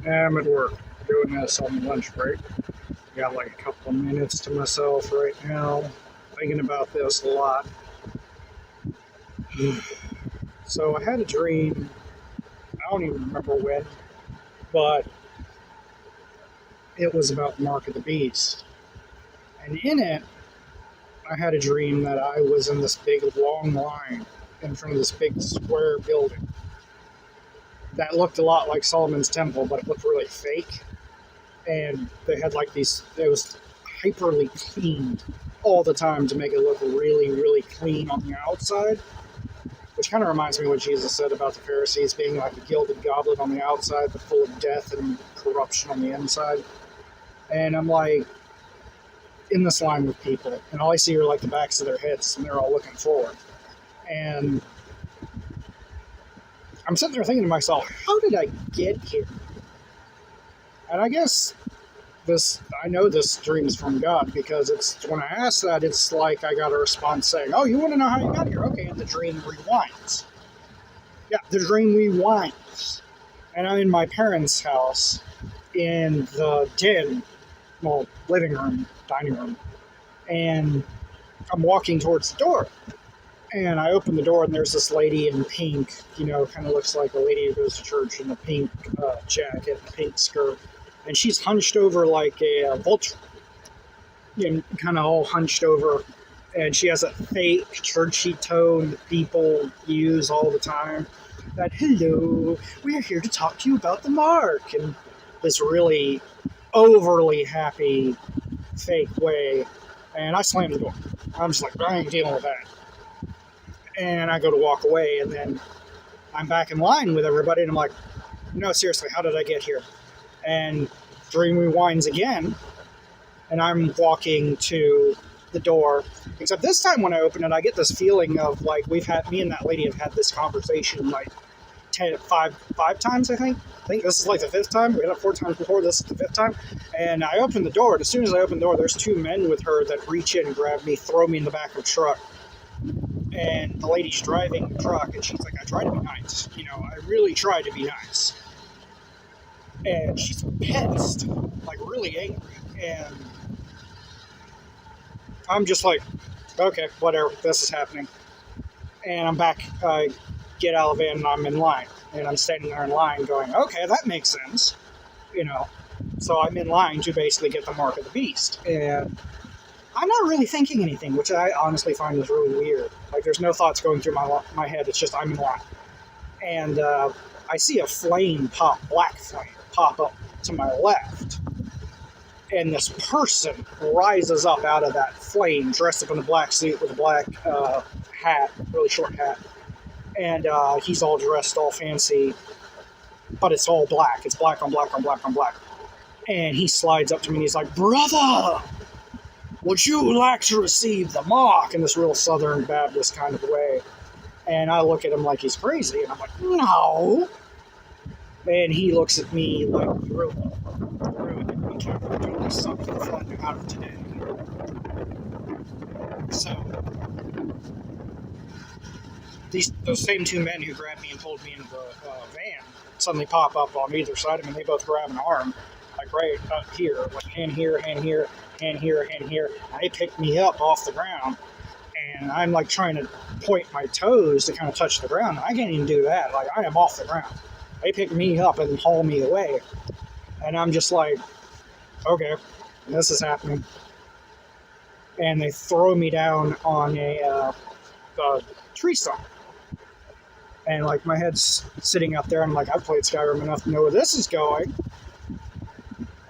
I'm at work doing this on the lunch break. Got like a couple of minutes to myself right now, thinking about this a lot. So I had a dream, I don't even remember when, but it was about the mark of the beast. And in it, I had a dream that I was in this big long line in front of this big square building that looked a lot like Solomon's Temple, but it looked really fake. And they had like these, it was hyperly cleaned all the time to make it look really, really clean on the outside, which kind of reminds me of what Jesus said about the Pharisees being like a gilded goblet on the outside, but full of death and corruption on the inside. And I'm like in this line with people, and all I see are like the backs of their heads, and they're all looking forward. And I'm sitting there thinking to myself, how did I get here? And I guess I know this dream's from God, because it's when I ask that, it's like I got a response saying, oh, you want to know how you got here? Okay, and the dream rewinds. Yeah, the dream rewinds. And I'm in my parents' house in the den, well, living room, dining room, and I'm walking towards the door. And I open the door, and there's this lady in pink, kind of looks like a lady who goes to church in a pink jacket, a pink skirt. And she's hunched over like a vulture, kind of all hunched over. And she has a fake churchy tone that people use all the time. That, hello, we are here to talk to you about the mark. And this really overly happy, fake way. And I slam the door. I'm just like, I ain't dealing with that. And I go to walk away, and then I'm back in line with everybody, and I'm like, no, seriously, how did I get here? And dream rewinds again, and I'm walking to the door. Except this time when I open it, I get this feeling of like me and that lady have had this conversation like five times, I think. I think this is like the fifth time. We had it 4 times before. This is the 5th time. And I open the door, and as soon as I open the door, there's 2 men with her that reach in, grab me, throw me in the back of a truck. And the lady's driving the truck, and she's like, I try to be nice. I really try to be nice. And she's pissed, like really angry. And I'm just like, okay, whatever, this is happening. And I'm back, get out of the van, and I'm in line. And I'm standing there in line going, okay, that makes sense. So I'm in line to basically get the mark of the beast. And I'm not really thinking anything, which I honestly find is really weird. Like, there's no thoughts going through my head. It's just I'm in line. And I see a black flame pop up to my left. And this person rises up out of that flame, dressed up in a black suit with a black hat, really short hat. And he's all dressed all fancy, but it's all black. It's black on black on black on black. And he slides up to me, and he's like, brother, would you like to receive the mark? In this real Southern Baptist kind of way. And I look at him like he's crazy, and I'm like, no. And he looks at me like, you ruined it. We can't do something fun out of today. So, those same 2 men who grabbed me and pulled me into the van suddenly pop up on either side of me, and they both grab an arm, like right up here, like hand here, hand here, hand here, hand here. And they pick me up off the ground, and I'm like trying to point my toes to kind of touch the ground. I can't even do that. Like, I am off the ground. They pick me up and haul me away, and I'm just like, okay, this is happening. And they throw me down on a tree stump. And like my head's sitting up there, and like, I've played Skyrim enough to know where this is going.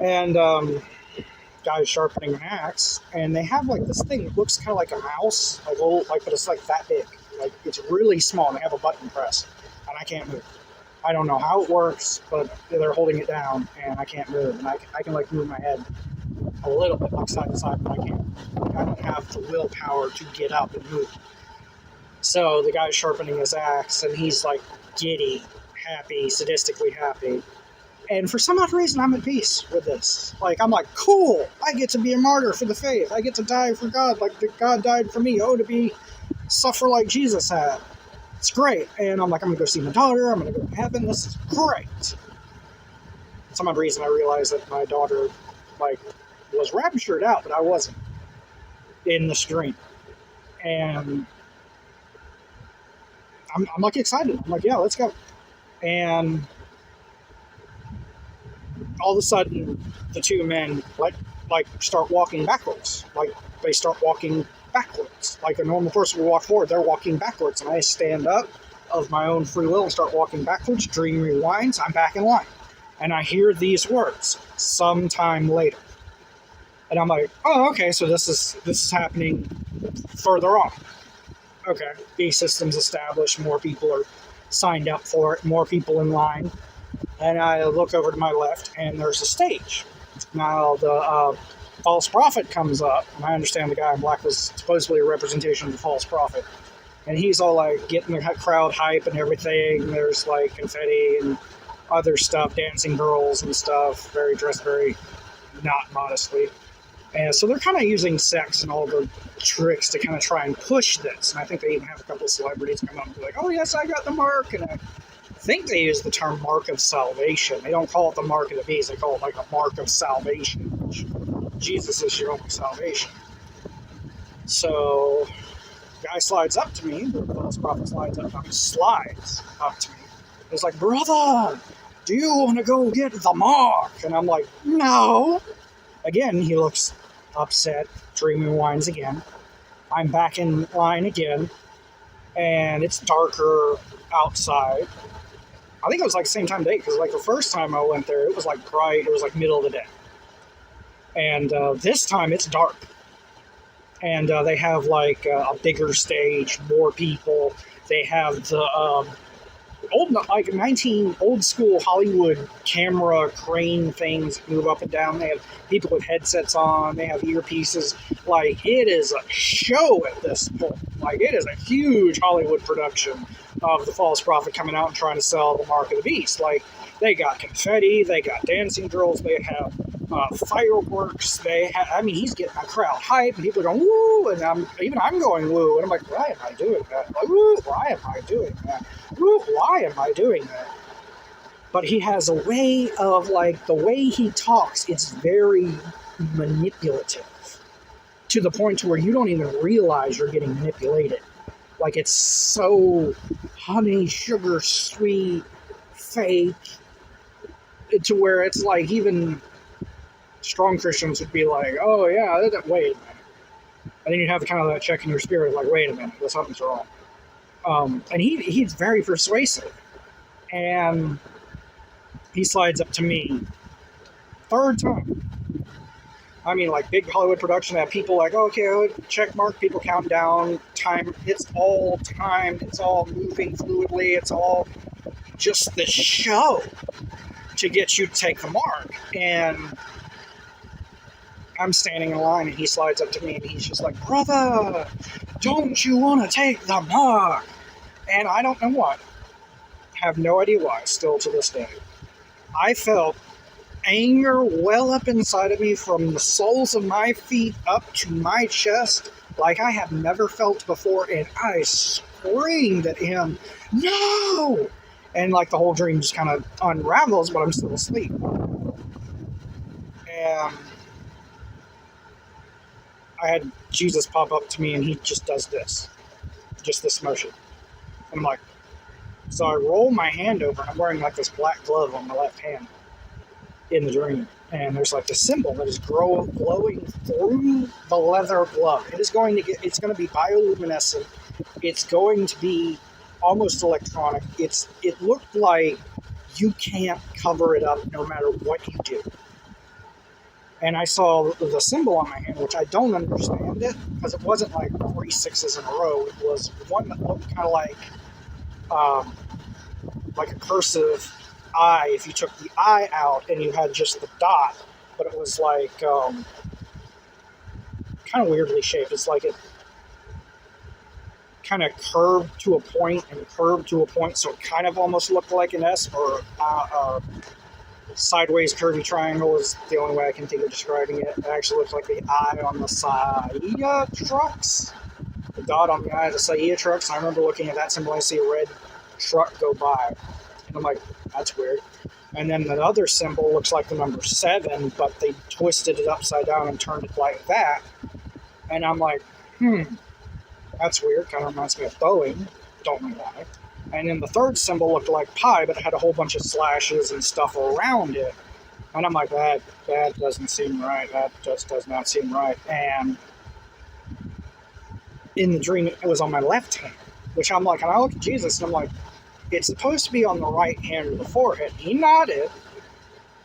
And guy's sharpening an axe, and they have like this thing that looks kind of like a mouse, but it's like that big. Like, it's really small, and they have a button press, and I can't move. I don't know how it works, but they're holding it down, and I can't move. And I can like move my head a little bit, like side to side, but I can't. I don't have the willpower to get up and move. So the guy's sharpening his axe, and he's like giddy, happy, sadistically happy. And for some odd reason, I'm at peace with this. Like, I'm like, cool, I get to be a martyr for the faith. I get to die for God, like God died for me. Oh, to suffer like Jesus had. It's great. And I'm like, I'm going to go see my daughter. I'm going to go to heaven. This is great. some odd reason I realized that my daughter like was raptured out, but I wasn't in the stream. And I'm like excited. I'm like, yeah, let's go. And all of a sudden, the two men like start walking backwards. Like they start walking backwards. Like a normal person would walk forward, they're walking backwards. And I stand up of my own free will and start walking backwards. Dream rewinds. I'm back in line. And I hear these words, sometime later. And I'm like, oh, okay, so this is happening further on. Okay, these systems established, more people are signed up for it, more people in line. And I look over to my left, and there's a stage. Now, the false prophet comes up, and I understand the guy in black was supposedly a representation of the false prophet. And he's all like getting the crowd hype and everything. There's like confetti and other stuff, dancing girls and stuff, dressed very not modestly. And so they're kind of using sex and all the tricks to kind of try and push this. And I think they even have a couple of celebrities come up and be like, oh, yes, I got the mark. And I think they use the term mark of salvation. They don't call it the mark of the beast. They call it like a mark of salvation, which Jesus is your only salvation. So the guy slides up to me. The false prophet slides up to me. He's like, brother, do you want to go get the mark? And I'm like, no. Again, he looks upset. Dream rewinds again. I'm back in line again. And it's darker outside. I think it was like the same time of day, because like the first time I went there, it was like bright. It was like middle of the day. And this time it's dark. And they have like a bigger stage, more people. They have the old school Hollywood camera crane things that move up and down. They have people with headsets on. They have earpieces. Like, it is a show at this point. Like, it is a huge Hollywood production of the false prophet coming out and trying to sell the mark of the beast. Like, they got confetti. They got dancing girls. They have fireworks. He's getting a crowd hype, and people are going woo, and I'm going woo, and I'm like, why am I doing that? Like, woo, why am I doing that? Woo, why am I doing that? But he has a way of, like, the way he talks, it's very manipulative to the point to where you don't even realize you're getting manipulated. Like, it's so honey, sugar, sweet, fake, to where it's like even strong Christians would be like, oh yeah, wait a minute. And then you'd have kind of that check in your spirit, like, wait a minute, something's wrong. And he's very persuasive. And he slides up to me. Third time. I mean, like, big Hollywood production, have people like, oh, okay, check mark, people count down, time, it's all timed, it's all moving fluidly, it's all just this show to get you to take the mark. And I'm standing in line, and he slides up to me, and he's just like, brother, don't you want to take the mark? And I don't know why. Have no idea why, still to this day. I felt anger well up inside of me from the soles of my feet up to my chest like I have never felt before, and I screamed at him, no! And like the whole dream just kind of unravels, but I'm still asleep. And I had Jesus pop up to me, and he just does this. Just this motion. And I'm like, so I roll my hand over, and I'm wearing like this black glove on my left hand in the dream. And there's like this symbol that is glowing through the leather glove. It's going to be bioluminescent. It's going to be almost electronic. It looked like you can't cover it up no matter what you do. And I saw the symbol on my hand, which I don't understand it, because it wasn't like 3 6s in a row. It was one that looked kind of like a cursive I, if you took the I out and you had just the dot, but it was like kind of weirdly shaped. It's like it kind of curved to a point and curved to a point, so it kind of almost looked like an S, or sideways curvy triangle is the only way I can think of describing it. It actually looks like the I on the Saia trucks, the dot on the I of the Saia trucks. I remember looking at that symbol, I see a red truck go by, and I'm like, that's weird. And then the other symbol looks like the number 7, but they twisted it upside down and turned it like that. And I'm like, that's weird. Kind of reminds me of Boeing. Don't know why. And then the third symbol looked like pi, but it had a whole bunch of slashes and stuff around it. And I'm like, that doesn't seem right. That just does not seem right. And in the dream, it was on my left hand, which I'm like, and I look at Jesus and I'm like, it's supposed to be on the right hand of the forehead. He nodded,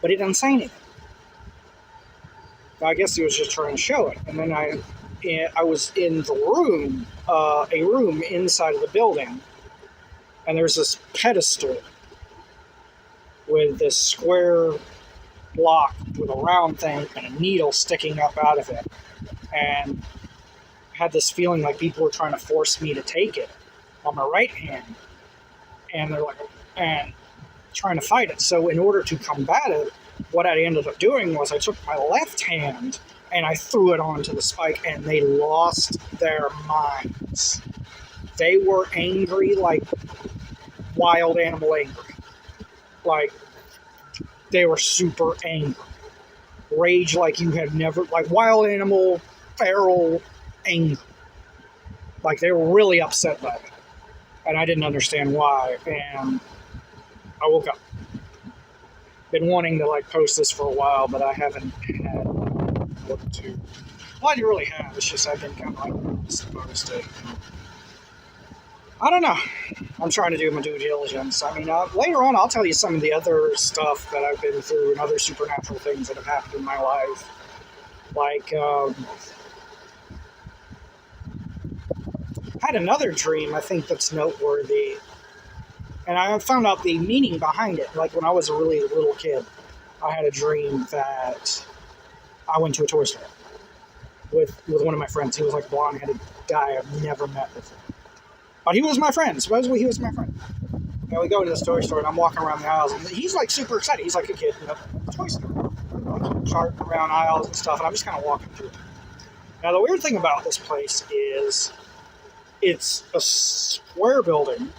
but he didn't say anything. I guess he was just trying to show it. And then I was in the room, a room inside of the building, and there's this pedestal with this square block with a round thing and a needle sticking up out of it. And I had this feeling like people were trying to force me to take it on my right hand. And they're like, and trying to fight it. So in order to combat it, what I ended up doing was I took my left hand and I threw it onto the spike, and they lost their minds. They were angry, like wild animal angry. Like, they were super angry. Rage like you had never, like wild animal, feral, angry. Like, they were really upset by it. And I didn't understand why. And I woke up. Been wanting to like post this for a while, but I haven't had what to. Well, I didn't really have. It's just I've been kind of like disposed to. I don't know. I'm trying to do my due diligence. I mean, later on, I'll tell you some of the other stuff that I've been through and other supernatural things that have happened in my life. Like, I had another dream, I think, that's noteworthy. And I found out the meaning behind it. Like, when I was a really little kid, I had a dream that I went to a toy store with one of my friends. He was like a blonde-headed guy I've never met before. But he was my friend. Supposedly he was my friend. And we go to this toy store, and I'm walking around the aisles, and he's like super excited. He's like a kid in a toy store. Like, charting around aisles and stuff, and I'm just kind of walking through it. Now, the weird thing about this place is it's a square building,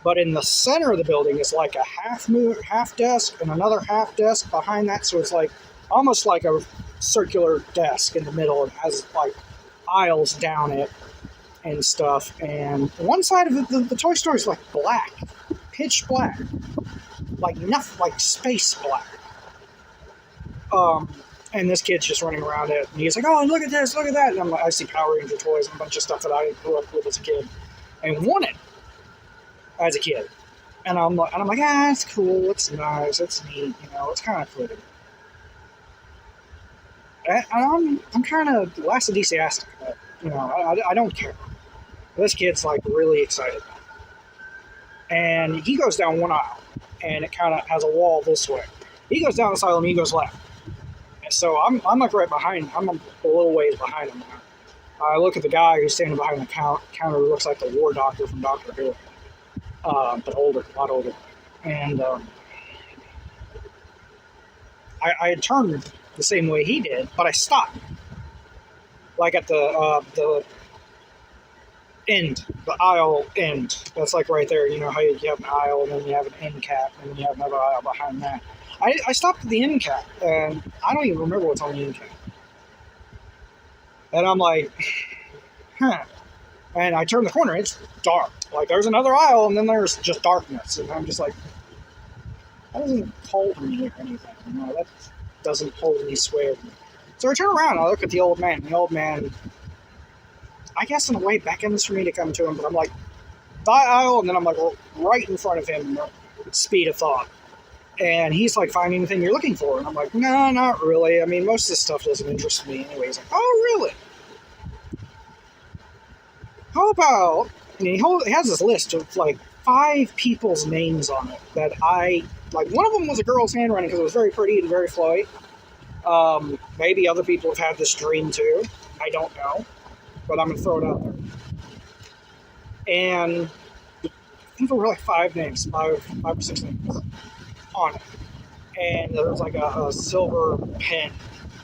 but in the center of the building is like a half desk and another half desk behind that. So it's like almost like a circular desk in the middle, and has like aisles down it and stuff. And one side of the toy store is like black, pitch black, like nothing, like space black. And this kid's just running around it, and he's like, "Oh, look at this, look at that!" And I'm like, I see Power Ranger toys and a bunch of stuff that I grew up with as a kid and wanted as a kid. And I'm like, it's cool, it's nice, it's neat, you know, it's kind of pretty. And I'm kind of lackadaisical, but, you know, I don't care. This kid's like really excited. And he goes down one aisle, and it kind of has a wall this way. He goes down this aisle, and he goes left. And so I'm like right behind him. I'm a little ways behind him now. I look at the guy who's standing behind the counter who looks like the war doctor from Doctor Who. But older, a lot older. And I had turned the same way he did, but I stopped. Like at the end, the aisle end. That's like right there. You know how you have an aisle, and then you have an end cap, and then you have another aisle behind that. I stopped at the end cap, and I don't even remember what's on the end cap. And I'm like, huh. And I turn the corner, it's dark. Like, there's another aisle, and then there's just darkness. And I'm just like, that doesn't hold me or anything. You know, that doesn't hold me sway. So I turn around, and I look at the old man. The old man, I guess in a way, beckons for me to come to him. But I'm like, the aisle, and then I'm like, right in front of him, speed of thought. And he's like, find anything you're looking for? And I'm like, no, not really. I mean, most of this stuff doesn't interest me anyway. He's like, oh, really? How about, and he has this list of like 5 people's names on it that like one of them was a girl's handwriting because it was very pretty and very flowy. Maybe other people have had this dream too. I don't know. But I'm going to throw it out there. And I think there were like 5 names, 5 or 6 names on it. And there was like a silver pen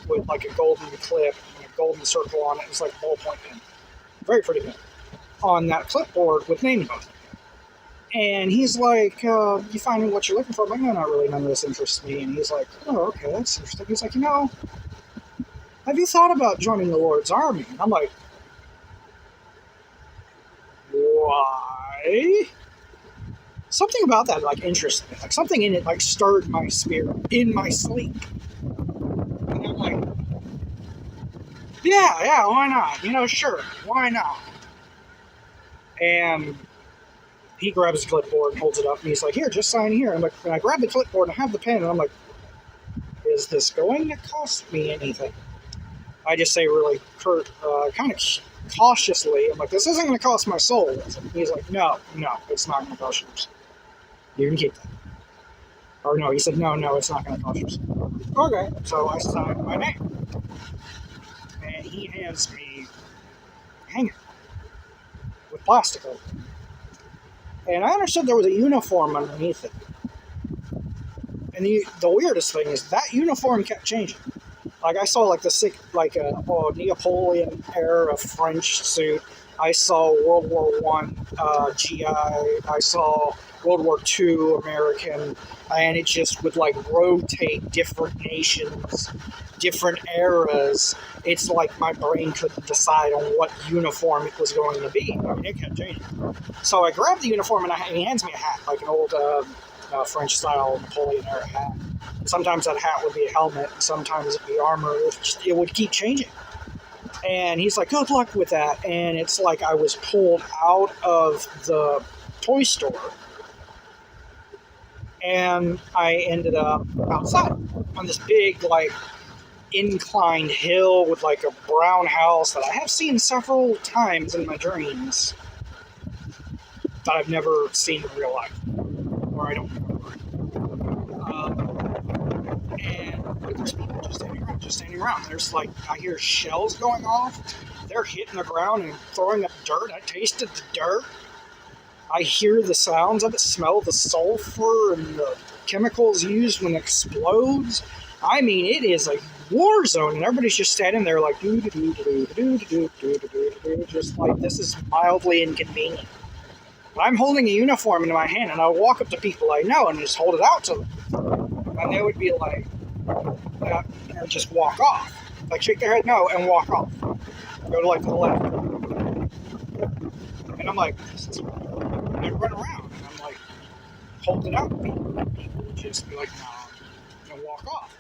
with like a golden clip and a golden circle on it. It was like a ballpoint pen. Very pretty pen. On that clipboard with names on it. And he's like, you finding what you're looking for? I'm like, no, not really. None of this interests me. And he's like, oh, okay, that's interesting. He's like, have you thought about joining the Lord's army? And I'm like, why? Something about that like interested me. Like something in it like stirred my spirit in my sleep. And I'm like, yeah, why not? Sure, why not? And he grabs the clipboard and holds it up, and he's like, here, just sign here. And I grab the clipboard and I have the pen, and I'm like, is this going to cost me anything? I just say really kind of cautiously, I'm like, this isn't going to cost my soul. And he's like, no, it's not going to cost yours. You can keep that. Or no, he said, no, it's not going to cost yours. Okay, so I signed my name. And he hands me a hanger with plastic over it. And I understood there was a uniform underneath it. And the weirdest thing is that uniform kept changing. Like I saw like a Neapolitan era of French suit. I saw World War I GI. I saw World War II American, and it just would like rotate different nations, different eras. It's like my brain couldn't decide on what uniform it was going to be. I mean, it kept changing. So I grabbed the uniform, and he hands me a hat, like an old French-style Napoleon-era hat. Sometimes that hat would be a helmet, sometimes it'd be armor. It would keep changing. And he's like, good luck with that. And it's like I was pulled out of the toy store, and I ended up outside on this big, like, inclined hill with, like, a brown house that I have seen several times in my dreams that I've never seen in real life, or I don't remember. And there's people just standing around. There's like, I hear shells going off. They're hitting the ground and throwing up dirt. I tasted the dirt. I hear the sounds of it, smell the sulfur and the chemicals used when it explodes. I mean, it is a war zone, and everybody's just standing there like, just like, this is mildly inconvenient. I'm holding a uniform in my hand, and I'll walk up to people I know and just hold it out to them. And they would be like, and just walk off. Like, shake their head no, and walk off. Go to, like, the left. And I'm like, this is wrong. And I run around, and I'm like, hold it out to people. And people would just be like, no, and walk off.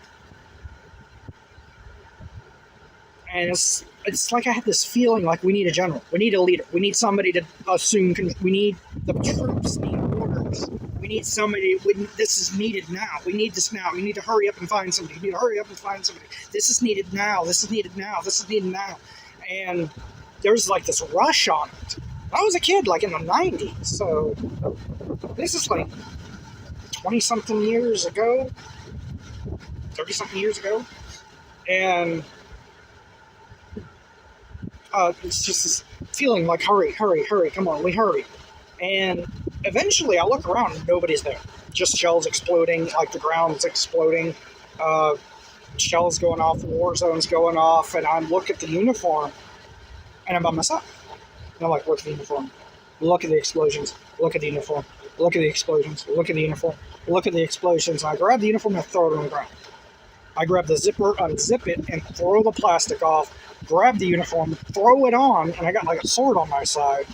And it's like I had this feeling like we need a general, we need a leader, we need somebody to assume, we need the troops, need orders, we need somebody, this is needed now, we need this now, we need to hurry up and find somebody, we need to hurry up and find somebody, this is needed now, this is needed now, this is needed now. And there's like this rush on it. I was a kid like in the 90s, so this is like 20-something years ago, 30-something years ago, and it's just this feeling like, hurry, come on, we hurry. And eventually I look around and nobody's there. Just shells exploding, like the ground's exploding, shells going off, war zones going off, and I look at the uniform, and I'm by myself. And I'm like, look at the uniform, look at the explosions, look at the uniform, look at the explosions, look at the uniform, look at the explosions. And I grab the uniform and throw it on the ground. I grab the zipper, unzip it, and throw the plastic off, grab the uniform, throw it on, and I got like a sword on my side.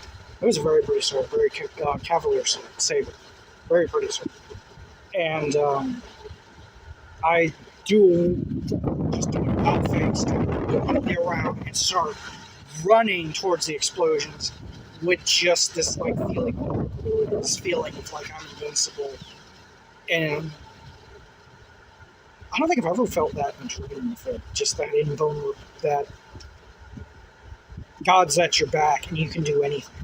It was a very pretty sword, very cavalier saber. Very pretty sword. And I do just do an about face, completely around, and start running towards the explosions with just this like feeling of like I'm invincible. And I don't think I've ever felt that in a dream before. Just that invulnerable, that God's at your back and you can do anything.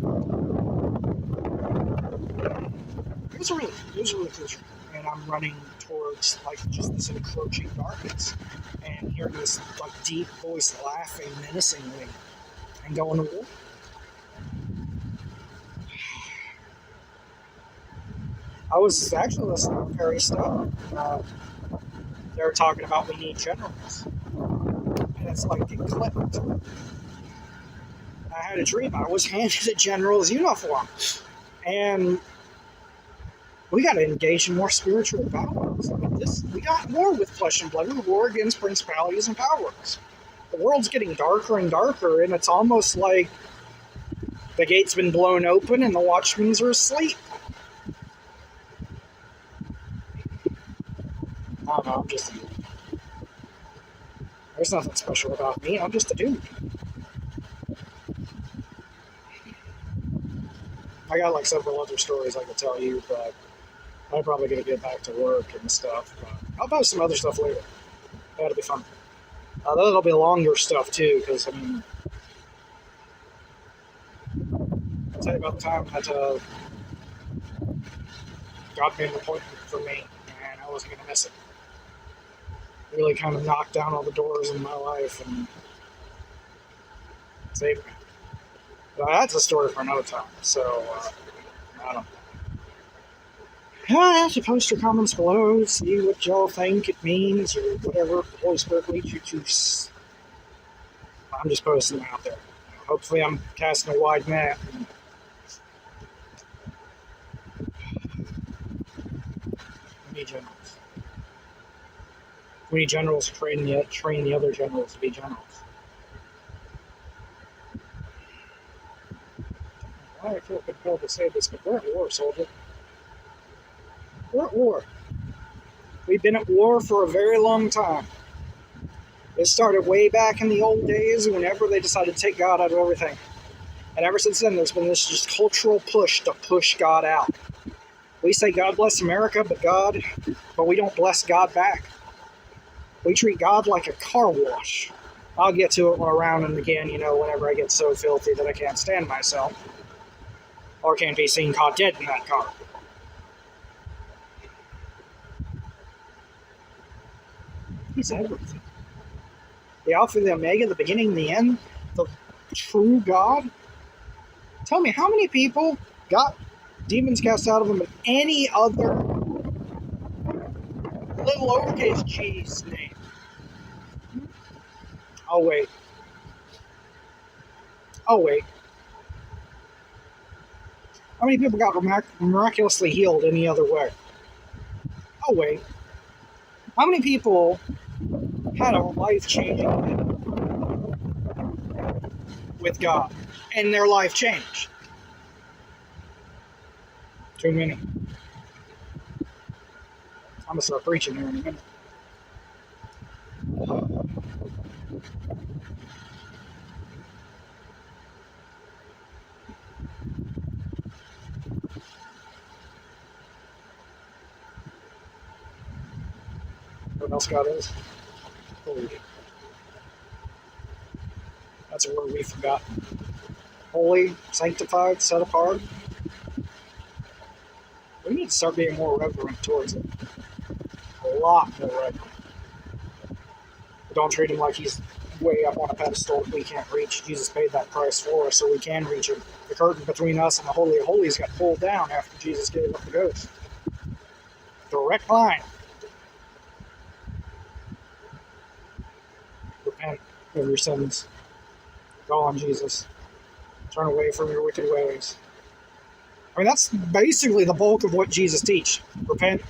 It was a really cool dream. And I'm running towards like just this encroaching darkness and hearing this like deep voice laughing menacingly and going to war. I was actually listening to Perry Stone. They were talking about we need generals. And it's like it clicked. I had a dream. I was handed a general's uniform. And We got to engage in more spiritual battles. I mean, we got war with flesh and blood. We war against principalities and powers. The world's getting darker and darker, and it's almost like the gate's been blown open and the watchmen are asleep. I don't know, I'm just a dude. There's nothing special about me, I'm just a dude. I got like several other stories I could tell you, but I'm probably going to get back to work and stuff. But I'll post some other stuff later. That'll be fun. That'll be longer stuff too, because I mean, I'll tell you about the time that God made an appointment for me, and I wasn't going to miss it. Really kind of knocked down all the doors in my life and saved me. But that's a story for another time, so I don't know. I have to post your comments below, see what y'all think it means, or whatever the Holy Spirit leads you to. I'm just posting them out there. Hopefully I'm casting a wide net. We need generals. We need generals to train the other generals to be generals. I feel compelled to say this, but we're at war, soldier. We're at war. We've been at war for a very long time. It started way back in the old days whenever they decided to take God out of everything. And ever since then, there's been this just cultural push to push God out. We say God bless America, but we don't bless God back. We treat God like a car wash. I'll get to it around and again, whenever I get so filthy that I can't stand myself. Or can't be seen caught dead in that car. He's everything. The Alpha, the Omega, the beginning, the end, the true God. Tell me, how many people got demons cast out of them in any other little lowercase g's name? Oh, wait. How many people got miraculously healed any other way? Oh, wait. How many people had a life-changing event with God and their life changed? Too many. I'm going to start preaching here in a minute. What else God is? Holy. That's a word we've forgotten. Holy, sanctified, set apart. We need to start being more reverent towards it. A lot more reverent. Don't treat him like he's way up on a pedestal we can't reach. Jesus paid that price for us so we can reach him. The curtain between us and the Holy of Holies got pulled down after Jesus gave up the ghost. Direct line. Repent of your sins. Call on Jesus. Turn away from your wicked ways. I mean, that's basically the bulk of what Jesus teaches. Repent,